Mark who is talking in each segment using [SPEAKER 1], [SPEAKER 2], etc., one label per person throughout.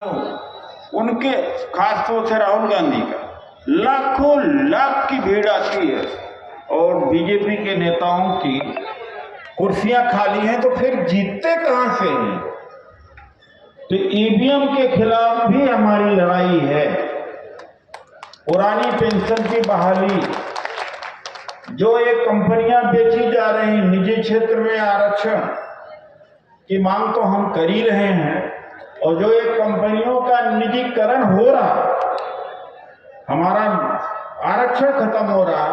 [SPEAKER 1] उनके खास तौर से राहुल गांधी का लाखों लाख की भीड़ आती है और बीजेपी के नेताओं की कुर्सियां खाली हैं, तो फिर जीतते कहां से हैं? तो ईवीएम के खिलाफ भी हमारी लड़ाई है। पुरानी पेंशन की बहाली, जो एक कंपनियां बेची जा रही, निजी क्षेत्र में आरक्षण की मांग तो हम कर ही रहे हैं, और जो एक कंपनियों का निजीकरण हो रहा, हमारा आरक्षण खत्म हो रहा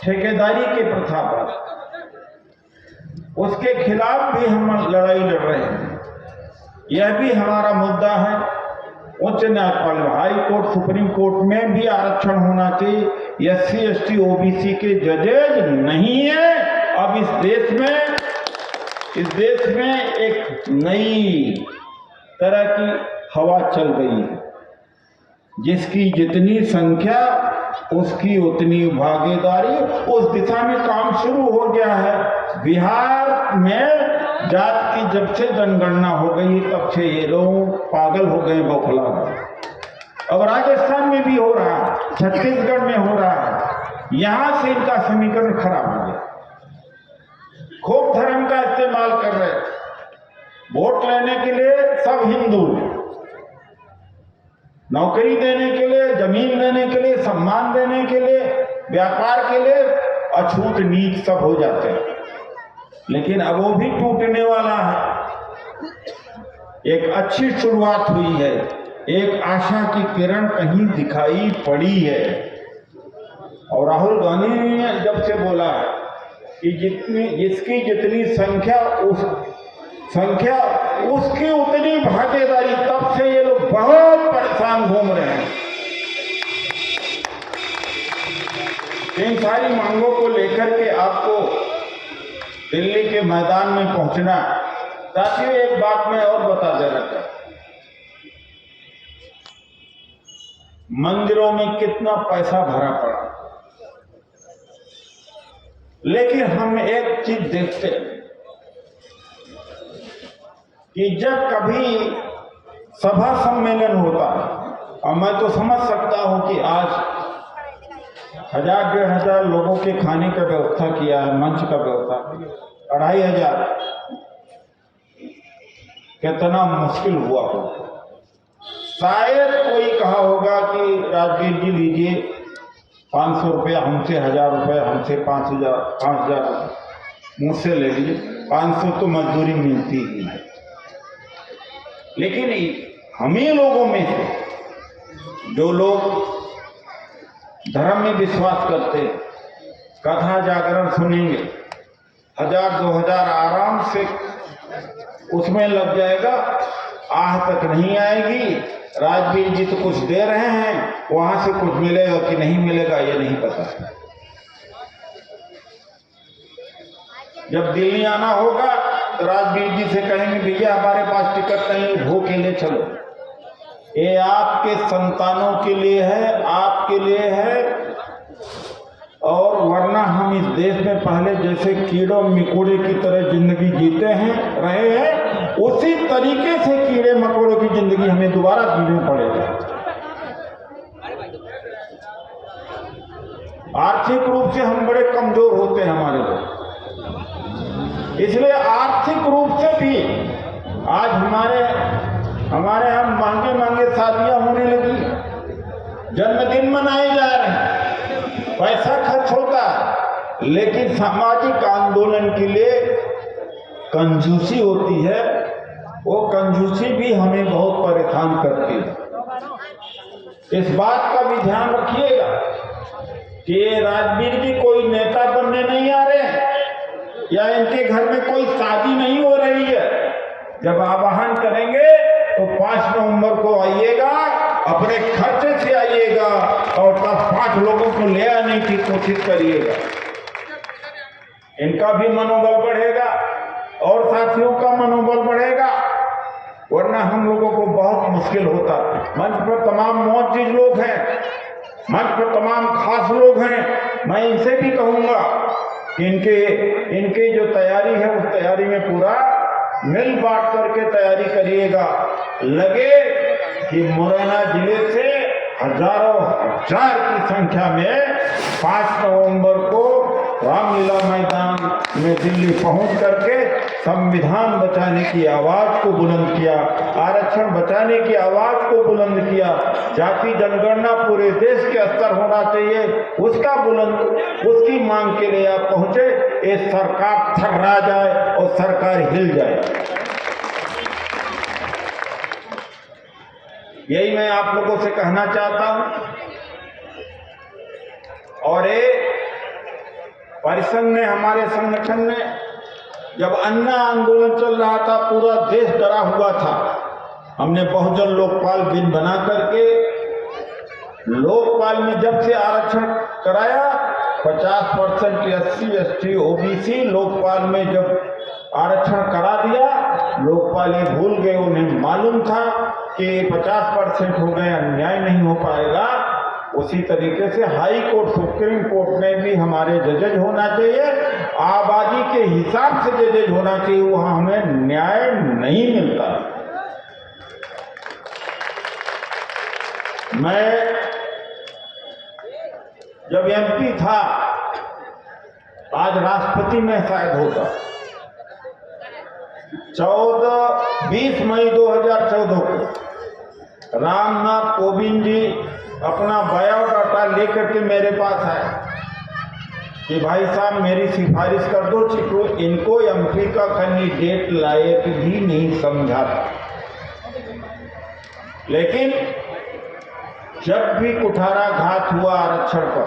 [SPEAKER 1] ठेकेदारी की प्रथा पर, उसके खिलाफ भी हम लड़ाई लड़ रहे हैं। यह भी हमारा मुद्दा है। उच्च न्यायपालिका, हाई कोर्ट, सुप्रीम कोर्ट में भी आरक्षण होना चाहिए। SC ST OBC के जजेज नहीं है। अब इस देश में एक नई तरह की हवा चल गई है, जिसकी जितनी संख्या उसकी उतनी भागीदारी। उस दिशा में काम शुरू हो गया है। बिहार में जात की जब से जनगणना हो गई तब से ये लोग पागल हो गए, बौखला गए। अब राजस्थान में भी हो रहा है, छत्तीसगढ़ में हो रहा है। यहां से इनका समीकरण खराब हो गया। खूब धर्म का इस्तेमाल कर रहे, वोट लेने के लिए सब हिंदू, नौकरी देने के लिए, जमीन देने के लिए, सम्मान देने के लिए, व्यापार के लिए अछूत नीच सब हो जाते हैं। लेकिन अब वो भी टूटने वाला है। एक अच्छी शुरुआत हुई है, एक आशा की किरण कहीं दिखाई पड़ी है। और राहुल गांधी ने जब से बोला है कि जिसकी जितनी संख्या उसकी उतनी भागीदारी, तब से ये लोग बहुत परेशान घूम रहे हैं। इन सारी मांगों को लेकर के आपको दिल्ली के मैदान में पहुंचना। साथियों, एक बात मैं और बता देना चाहता हूं, मंदिरों में कितना पैसा भरा पड़ा, लेकिन हम एक चीज देखते हैं कि जब कभी सभा सम्मेलन होता है, और मैं तो समझ सकता हूं कि आज 1000-1500 लोगों के खाने का व्यवस्था किया है, मंच का व्यवस्था, 2500, कितना मुश्किल हुआ हो। शायद कोई कहा होगा कि राजवीर जी लीजिए 500 रुपया हमसे, 1000 रुपया हमसे, 5000 मुझसे ले लीजिए। 500 तो मजदूरी मिलती ही है। लेकिन हम ही लोगों में से जो लोग धर्म में विश्वास करते, कथा जागरण सुनेंगे, 1000-2000 आराम से उसमें लग जाएगा, आह तक नहीं आएगी। राजवीर जी तो कुछ दे रहे हैं, वहां से कुछ मिलेगा कि नहीं मिलेगा ये नहीं पता। जब दिल्ली आना होगा तो राजवीर जी से कहेंगे भैया हमारे पास टिकट नहीं, ढो के ले चलो। ये आपके संतानों के लिए है, आपके लिए है। और वरना हम इस देश में पहले जैसे कीड़ों मकोड़े की तरह जिंदगी जीते हैं, रहे हैं, उसी तरीके से कीड़े मकोड़ों की जिंदगी हमें दोबारा जीनी पड़ेगा। आर्थिक रूप से हम बड़े कमजोर होते हैं हमारे लोग, इसलिए आर्थिक रूप से भी आज हमारे यहाँ महंगे शादियां होने लगी, जन्मदिन मनाए जा रहे हैं, पैसा खर्च होता है। लेकिन सामाजिक आंदोलन के लिए कंजूसी होती है, वो कंजूसी भी हमें बहुत परेशान करती है। इस बात का भी ध्यान रखिएगा कि ये राजवीर जी कोई नेता बनने नहीं आ रहे हैं, या इनके घर में कोई शादी नहीं हो रही है। जब आवाहन करेंगे तो 5 नवंबर को आइएगा, अपने खर्चे से आइएगा, और तब 5 लोगों को ले आने की कोशिश करिएगा। इनका भी मनोबल बढ़ेगा और साथियों का मनोबल बढ़ेगा, वरना हम लोगों को बहुत मुश्किल होता। मंच पर तमाम मुअज्जिज लोग हैं, मंच पर तमाम खास लोग हैं। मैं इनसे भी कहूंगा कि इनकी जो तैयारी है उस तैयारी में पूरा मिल बांट करके तैयारी करिएगा। लगे कि मुरैना जिले से हजारों हजार की संख्या में 5 नवंबर को रामलीला मैदान में दिल्ली पहुंच करके संविधान बचाने की आवाज को बुलंद किया, आरक्षण बचाने की आवाज को बुलंद किया, जाति जनगणना पूरे देश के स्तर होना चाहिए उसकी मांग के लिए आप पहुंचे। ये सरकार थर्रा जाए और सरकार हिल जाए। यही मैं आप लोगों से कहना चाहता हूं। और ये परिसंघ ने, हमारे संगठन ने, जब अन्ना आंदोलन चल रहा था, पूरा देश डरा हुआ था, हमने बहुजन लोकपाल दिन बना करके लोकपाल में जब से आरक्षण कराया 50% SC ST OBC लोकपाल में जब आरक्षण करा दिया, लोकपाल ये भूल गए, उन्हें मालूम था कि 50% हो गए, अन्याय नहीं हो पाएगा। उसी तरीके से हाई कोर्ट, सुप्रीम कोर्ट में भी हमारे जजेज होना चाहिए, आबादी के हिसाब से जजेज होना चाहिए, वहां हमें न्याय नहीं मिलता। मैं जब MP था, आज राष्ट्रपति में शायद होता, 20 मई 2014 को रामनाथ कोविंद जी अपना बायोडाटा लेकर के मेरे पास आए कि भाई साहब मेरी सिफारिश कर दो, चिकू इनको MP का कैंडिडेट लायक भी नहीं समझा था। लेकिन जब भी कुठाराघात हुआ आरक्षण पर,